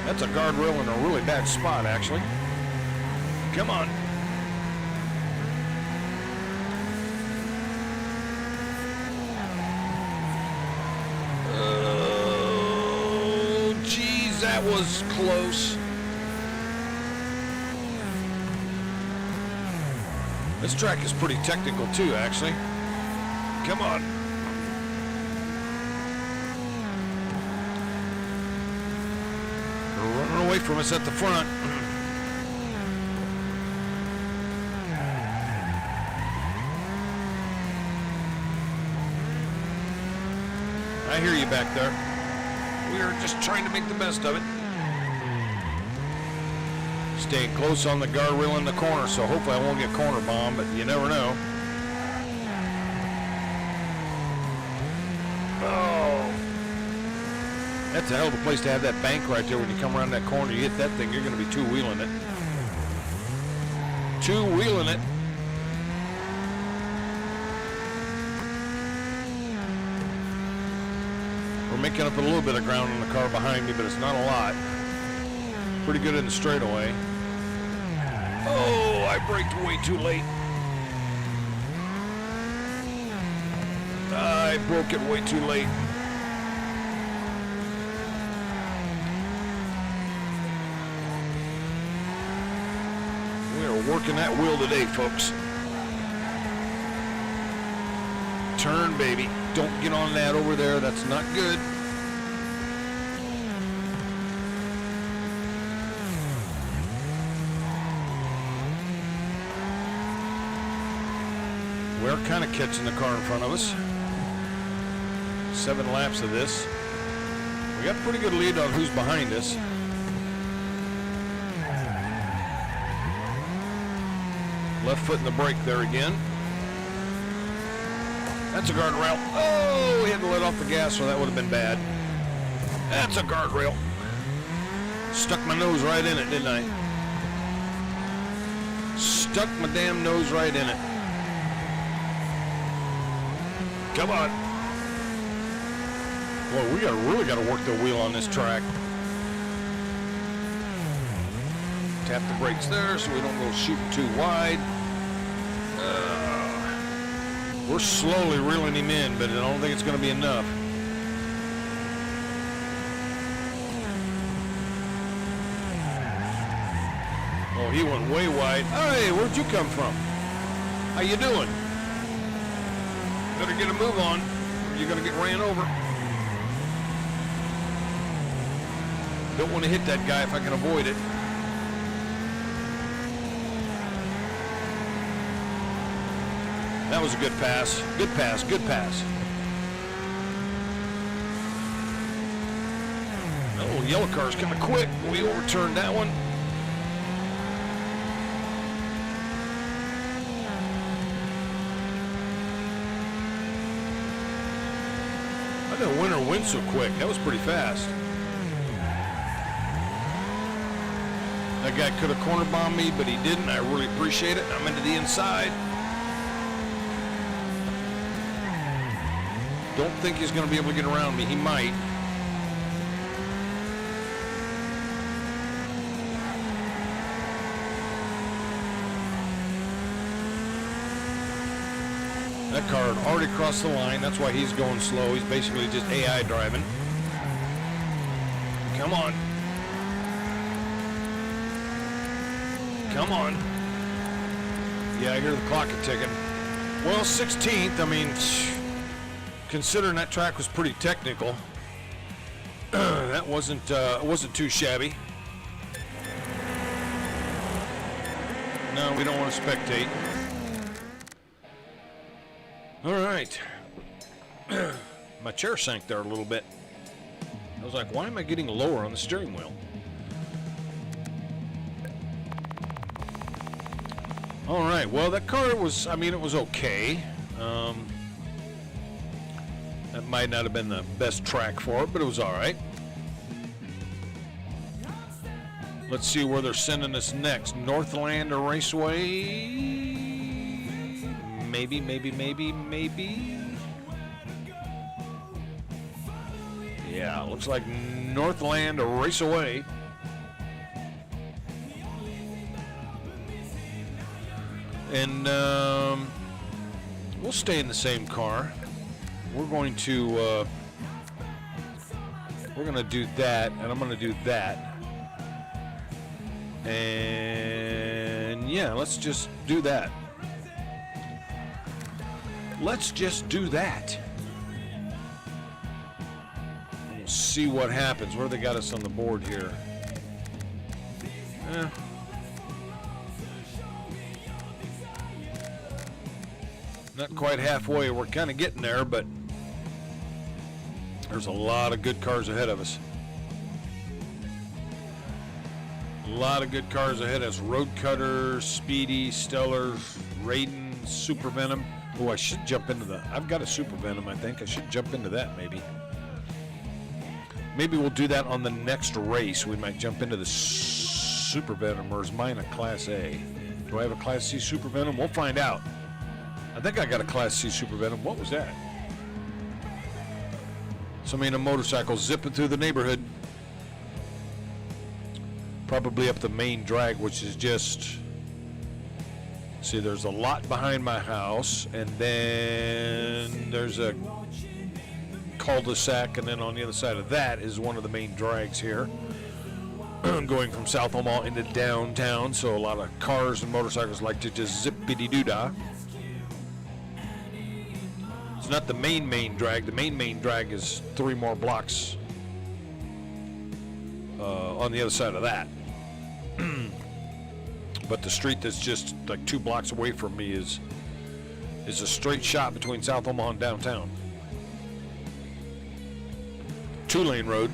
That's a guardrail in a really bad spot, actually. Come on. That was close. This track is pretty technical too, actually. Come on. They're running away from us at the front. I hear you back there. We are just trying to make the best of it. Staying close on the guardrail in the corner, so hopefully I won't get corner bombed, but you never know. Oh. That's a hell of a place to have that bank right there. When you come around that corner, you hit that thing, you're going to be two-wheeling it. Two-wheeling it. Making up a little bit of ground on the car behind me, but it's not a lot. Pretty good in the straightaway. Oh, I braked way too late. I broke it way too late. We are working that wheel today, folks. Turn, baby. Don't get on that over there. That's not good. We're kind of catching the car in front of us. 7 laps of this. We got a pretty good lead on who's behind us. Left foot in the brake there again. That's a guardrail. Oh, we had to let off the gas, so that would have been bad. That's a guardrail. Stuck my nose right in it, didn't I? Stuck my damn nose right in it. Come on. Boy, we really got to work the wheel on this track. Tap the brakes there so we don't go shooting too wide. We're slowly reeling him in, but I don't think it's going to be enough. Oh, he went way wide. Hey, where'd you come from? How you doing? Better get a move on, or you're going to get ran over. Don't want to hit that guy if I can avoid it. That was a good pass. Good pass, good pass. Oh, yellow car's kind of quick. We overturned that one. I didn't Winter win so quick. That was pretty fast. That guy could have corner bombed me, but he didn't. I really appreciate it. I'm into the inside. Don't think he's going to be able to get around me. He might. That car had already crossed the line. That's why he's going slow. He's basically just AI driving. Come on. Come on. Yeah, I hear the clock ticking. Well, 16th, I mean, considering that track was pretty technical, that wasn't too shabby. No, we don't want to spectate. All right. My chair sank there a little bit. I was like, why am I getting lower on the steering wheel? All right, well, that car was, I mean, it was okay. That might not have been the best track for it, but it was all right. Let's see where they're sending us next. Northland Raceway? Maybe. Yeah, looks like Northland Raceway. And we'll stay in the same car. We're going to do that, and I'm going to do that. And yeah, let's just do that. Let's just do that. We'll see what happens. Where they got us on the board here? Not quite halfway. We're kind of getting there, but there's a lot of good cars ahead of us. A lot of good cars ahead of us. Road Cutter, Speedy, Stellar, Raiden, Super Venom. Oh, I should jump into the... I've got a Super Venom, I think. I should jump into that, maybe. Maybe we'll do that on the next race. We might jump into the Super Venom, or is mine a Class A? Do I have a Class C Super Venom? We'll find out. I think I got a Class C Super Venom. What was that? Somebody in a motorcycle zipping through the neighborhood. Probably up the main drag, which is just... See, there's a lot behind my house, and then there's a cul-de-sac, and then on the other side of that is one of the main drags here. Going from South Omaha into downtown, so a lot of cars and motorcycles like to just zippity-doo-dah. It's not the main drag. The main drag is 3 more blocks on the other side of that. But the street that's just like 2 blocks away from me is a straight shot between South Omaha and downtown. 2-lane road.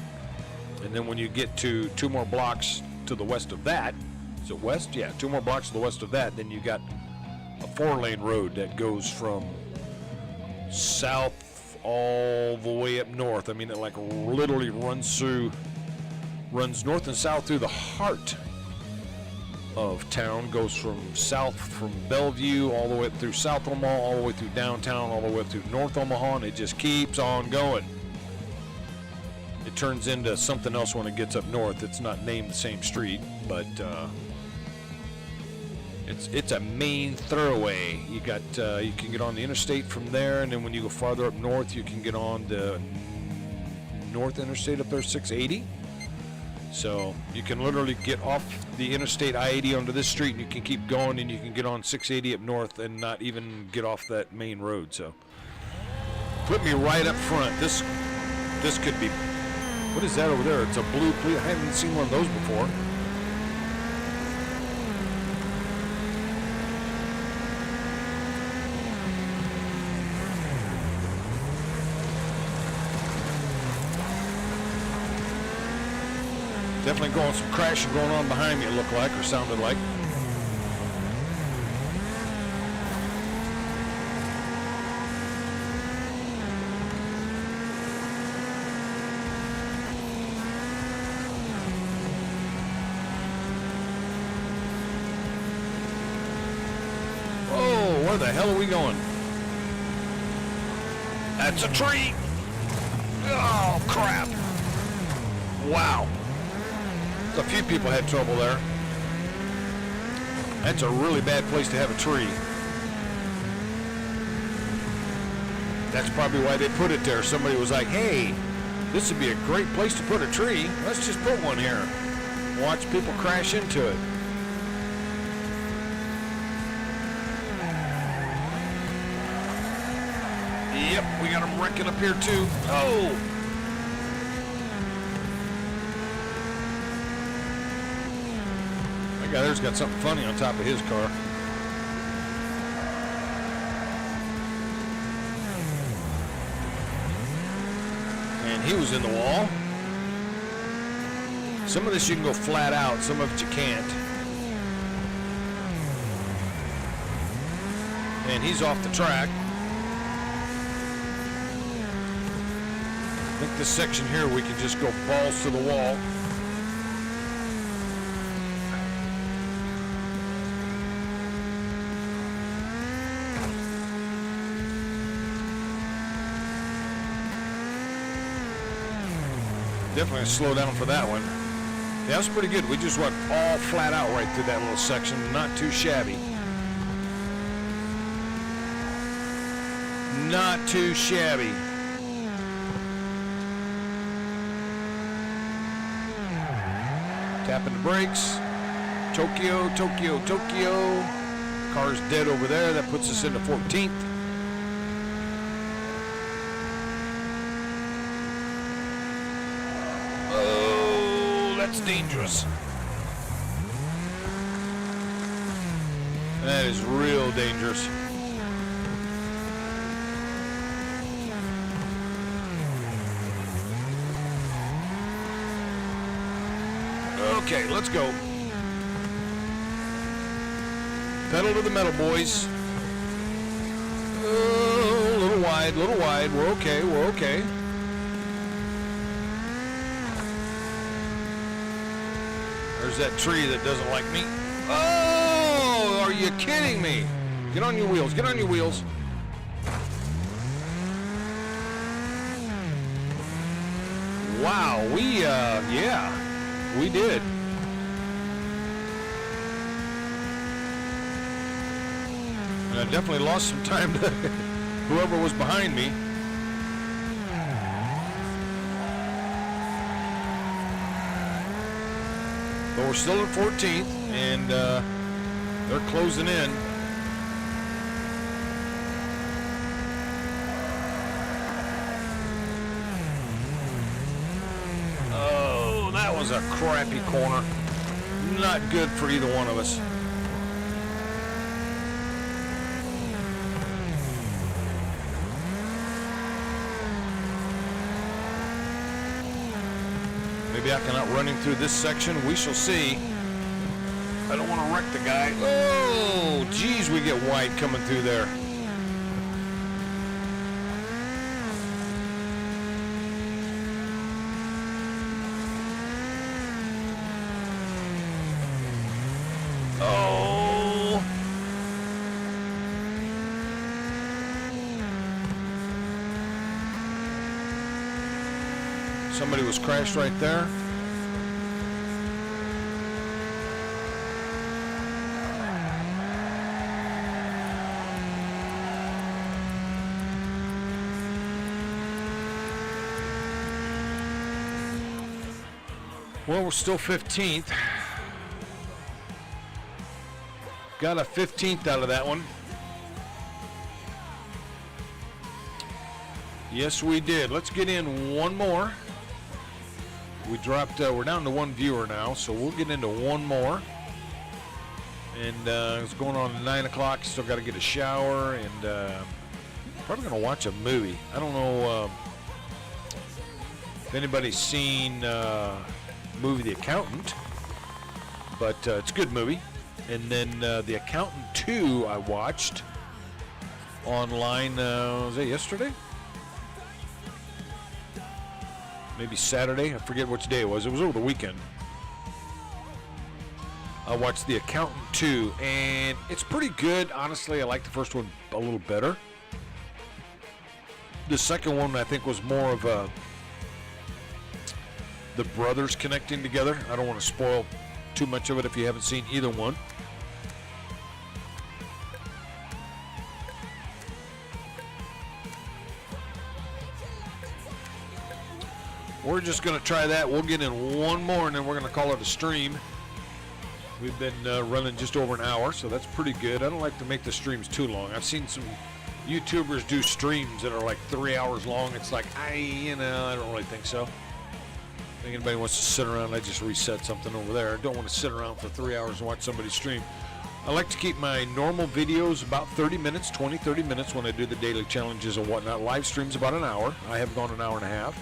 And then when you get to 2 more blocks to the west of that, is it west? Yeah, 2 more blocks to the west of that, then you got a 4-lane road that goes from south all the way up north. I mean, it like literally runs north and south through the heart of town, goes from south, from Bellevue all the way up through South Omaha, all the way through downtown, all the way up through North Omaha, and it just keeps on going. It turns into something else when it gets up north. It's not named the same street, but It's a main thoroughway. You got you can get on the interstate from there, and then when you go farther up north, you can get on the North Interstate up there, 680. So you can literally get off the interstate I-80 onto this street, and you can keep going, and you can get on 680 up north and not even get off that main road. So put me right up front. This could be. What is that over there? It's a blue police. I haven't seen one of those before. Definitely going some crashing going on behind me, it looked like, or sounded like. Oh, where the hell are we going? That's a tree. Oh, crap. Wow. A few people had trouble there. That's a really bad place to have a tree. That's probably why they put it there. Somebody was like, hey, this would be a great place to put a tree. Let's just put one here. Watch people crash into it. Yep, we got them wrecking up here too. Oh! That guy there's got something funny on top of his car. And he was in the wall. Some of this you can go flat out, some of it you can't. And he's off the track. I think this section here we can just go balls to the wall. Definitely slow down for that one. Yeah, that was pretty good. We just went all flat out right through that little section. Not too shabby. Not too shabby. Tapping the brakes. Tokyo, Tokyo, Tokyo. Car's dead over there. That puts us into 14th. That's dangerous. That is real dangerous. Okay, let's go. Pedal to the metal, boys. Oh, a little wide, little wide. We're okay, we're okay. There's that tree that doesn't like me. Oh, are you kidding me? Get on your wheels, get on your wheels. Wow, yeah, we did. And I definitely lost some time to whoever was behind me. But we're still at 14th, and they're closing in. Oh, that was a crappy corner. Not good for either one of us. Maybe I can outrun him through this section. We shall see. I don't want to wreck the guy. Oh, geez, we get wide coming through there. Oh. Somebody was crashed right there. Well, we're still 15th. Got a 15th out of that one. Yes, we did. Let's get in one more. We dropped, we're down to one viewer now, so we'll get into one more. And it's going on at 9 o'clock. Still got to get a shower, and probably going to watch a movie. I don't know if anybody's seen movie The Accountant, but it's a good movie. And then The Accountant 2 I watched online, was that yesterday? Maybe Saturday. I forget which day it was. It was over the weekend. I watched The Accountant 2, and it's pretty good. Honestly, I like the first one a little better. The second one, I think, was more of the brothers connecting together. I don't want to spoil too much of it if you haven't seen either one. We're just going to try that. We'll get in one more, and then we're going to call it a stream. We've been running just over an hour, so that's pretty good. I don't like to make the streams too long. I've seen some YouTubers do streams that are like 3 hours long. It's like, I don't really think so. I think anybody wants to sit around, I just reset something over there. I don't want to sit around for 3 hours and watch somebody stream. I like to keep my normal videos about 30 minutes, 20, 30 minutes when I do the daily challenges and whatnot. Live streams about an hour. I have gone an hour and a half.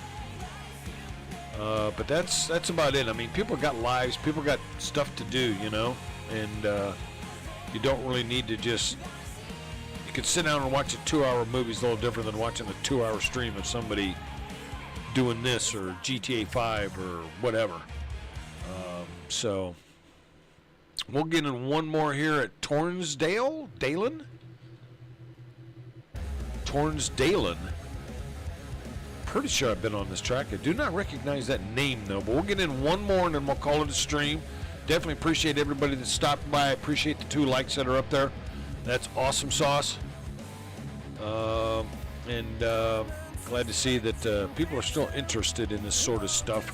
But that's about it. I mean, people got lives, people got stuff to do, and you don't really need to just, you could sit down and watch a 2-hour movie. Is a little different than watching a 2-hour stream of somebody doing this or GTA 5 or whatever. So we'll get in one more here at Tornsdale, Tornsdalen. Pretty sure I've been on this track. I do not recognize that name though, but we'll get in one more and then we'll call it a stream. Definitely appreciate everybody that stopped by. I appreciate the 2 likes that are up there. That's awesome sauce. And glad to see that people are still interested in this sort of stuff.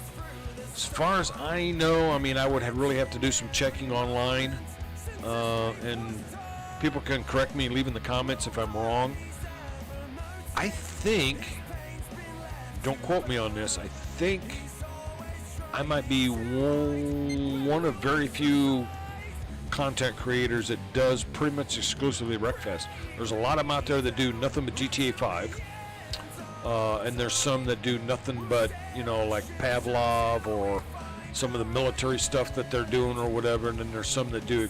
As far as I know, I mean, I would really have to do some checking online, and people can correct me and leave in the comments if I'm wrong. I think, don't quote me on this, I think I might be one of very few content creators that does pretty much exclusively Wreckfest. There's a lot of them out there that do nothing but GTA 5. And there's some that do nothing but, like Pavlov or some of the military stuff that they're doing or whatever. And then there's some that do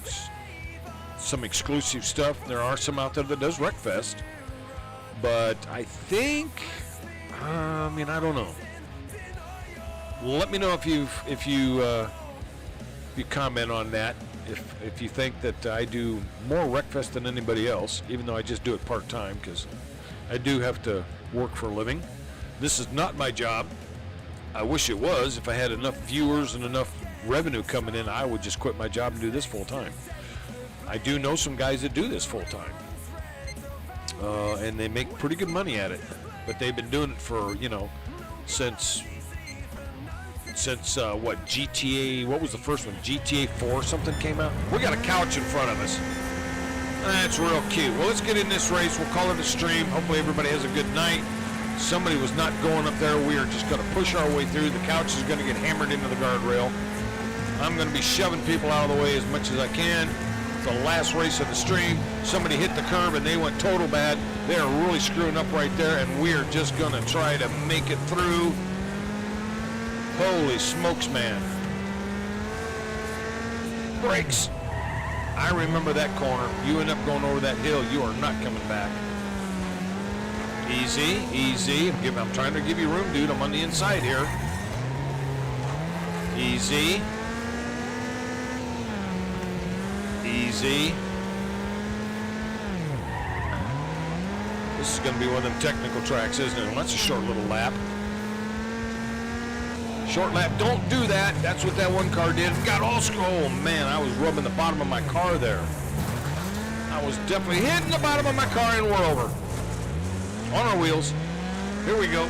some exclusive stuff. There are some out there that does Wreckfest. But I think, I don't know. Let me know if you comment on that. If you think that I do more Wreckfest than anybody else, even though I just do it part-time because I do have to work for a living. This is not my job. I wish it was. If I had enough viewers and enough revenue coming in, I would just quit my job and do this full-time. I do know some guys that do this full-time. And they make pretty good money at it. But they've been doing it for, since what, GTA, what was the first one? GTA 4 something came out? We got a couch in front of us. That's real cute. Well, let's get in this race. We'll call it a stream. Hopefully everybody has a good night. Somebody was not going up there. We are just going to push our way through. The couch is going to get hammered into the guardrail. I'm going to be shoving people out of the way as much as I can. It's the last race of the stream. Somebody hit the curb and they went total bad. They are really screwing up right there, and we are just going to try to make it through. Holy smokes, man. Brakes. I remember that corner. You end up going over that hill, you are not coming back. Easy, easy. I'm trying to give you room, dude. I'm on the inside here. Easy. Easy. This is going to be one of them technical tracks, isn't it? Well, that's a short little lap. Short lap, don't do that. That's what that one car did. Got all, oh man, I was rubbing the bottom of my car there. I was definitely hitting the bottom of my car and we're over. On our wheels. Here we go.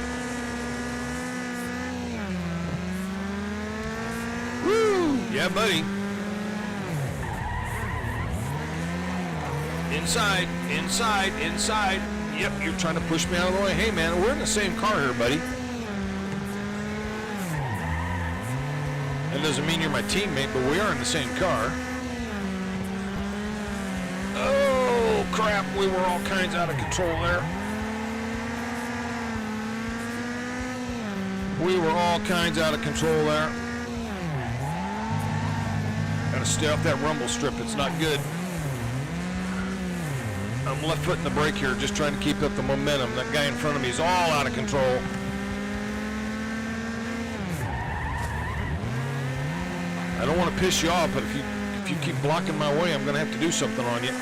Yeah, buddy. Inside, inside, inside. Yep, you're trying to push me out of the way. Hey, man, we're in the same car here, buddy. That doesn't mean you're my teammate, but we are in the same car. Oh, crap. We were all kinds out of control there. We were all kinds out of control there. Gotta stay off that rumble strip. It's not good. I'm left footing the brake here, just trying to keep up the momentum. That guy in front of me is all out of control. I don't want to piss you off, but if you keep blocking my way, I'm going to have to do something on you.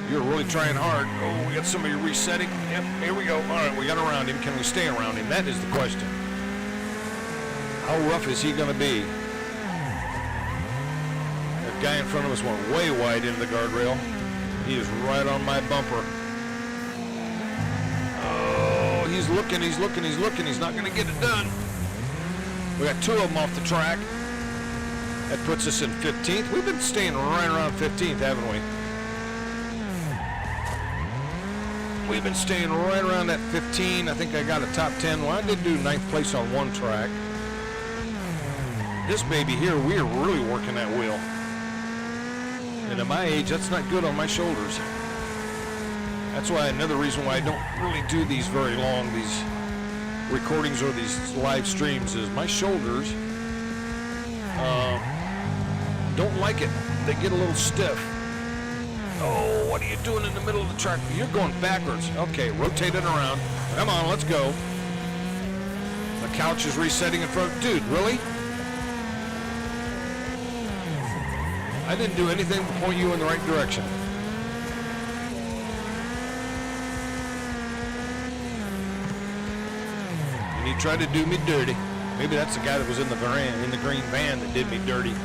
You're really trying hard. Oh, we got somebody resetting. Yep, here we go. All right, we got around him. Can we stay around him? That is the question. How rough is he going to be? That guy in front of us went way wide into the guardrail. He is right on my bumper. Oh, he's looking, he's looking, he's looking. He's not going to get it done. We got two of them off the track. That puts us in 15th. We've been staying right around 15th, haven't we? We've been staying right around that 15. I think I got a top 10. Well, I did do 9th place on one track. This baby here, we are really working that wheel. And at my age, that's not good on my shoulders. That's why another reason why I don't really do these very long, these recordings or these live streams, is my shoulders don't like it. They get a little stiff. Oh, what are you doing in the middle of the track? You're going backwards. Okay, rotate it around. Come on, let's go. The couch is resetting in front. Dude, really? I didn't do anything to point you in the right direction. And he tried to do me dirty. Maybe that's the guy that was in the green van that did me dirty.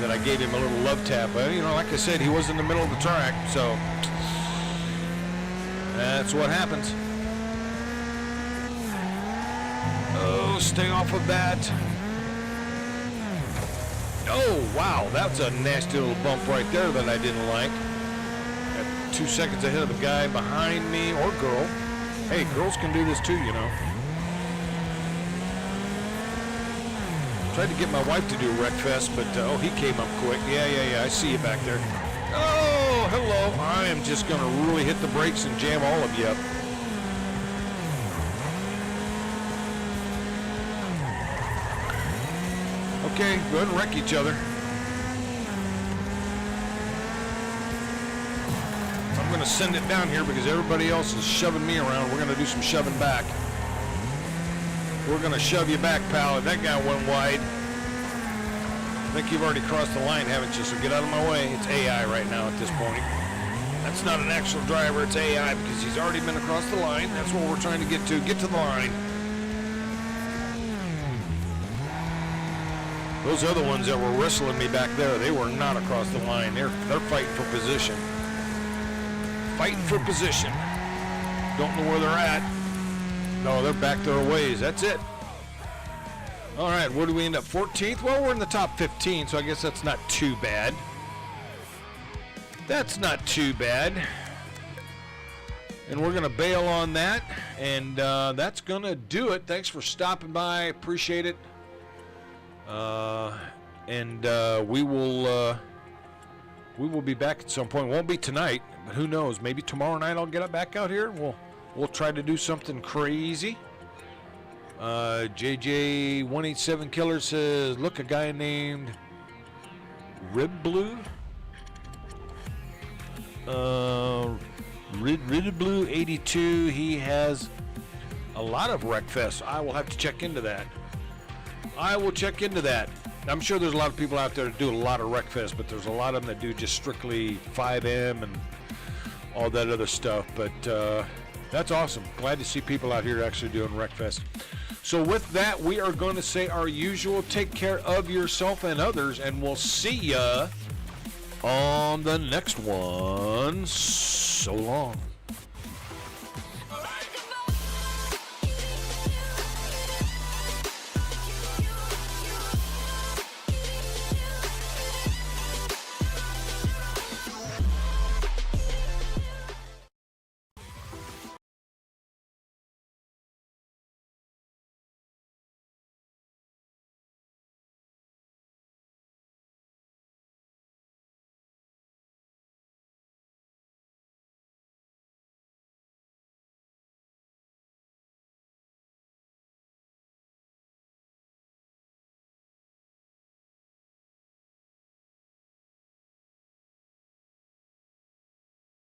That I gave him a little love tap. Well, you know, like I said, he was in the middle of the track, so that's what happens. Oh, stay off of that. Oh, wow, that's a nasty little bump right there that I didn't like. At 2 seconds ahead of the guy behind me, or girl. Hey, girls can do this too, you know. Tried to get my wife to do Wreckfest, but oh, he came up quick. Yeah, I see you back there. Oh, hello. I am just going to really hit the brakes and jam all of you up. Okay, go ahead and wreck each other. I'm going to send it down here because everybody else is shoving me around. We're going to do some shoving back. We're going to shove you back, pal. That guy went wide. I think you've already crossed the line, haven't you? So get out of my way. It's AI right now at this point. That's not an actual driver. It's AI because he's already been across the line. That's what we're trying to get to. Get to the line. Those other ones that were wrestling me back there, they were not across the line. They're fighting for position. Fighting for position. Don't know where they're at. No, they're back their ways. That's it. All right, where do we end up? 14th? Well, we're in the top 15, so I guess that's not too bad. That's not too bad. And we're going to bail on that, and that's going to do it. Thanks for stopping by. Appreciate it. We will be back at some point. Won't be tonight, but who knows? Maybe tomorrow night I'll get back out here. We'll try to do something crazy. JJ187 Killer says, look, a guy named Rib Blue. Rib Blue 82. He has a lot of Wreckfests. I will have to check into that. I will check into that. I'm sure there's a lot of people out there that do a lot of Wreckfest, but there's a lot of them that do just strictly 5M and all that other stuff. But that's awesome. Glad to see people out here actually doing Wreckfest. So with that, we are going to say our usual, take care of yourself and others, and we'll see ya on the next one. So long.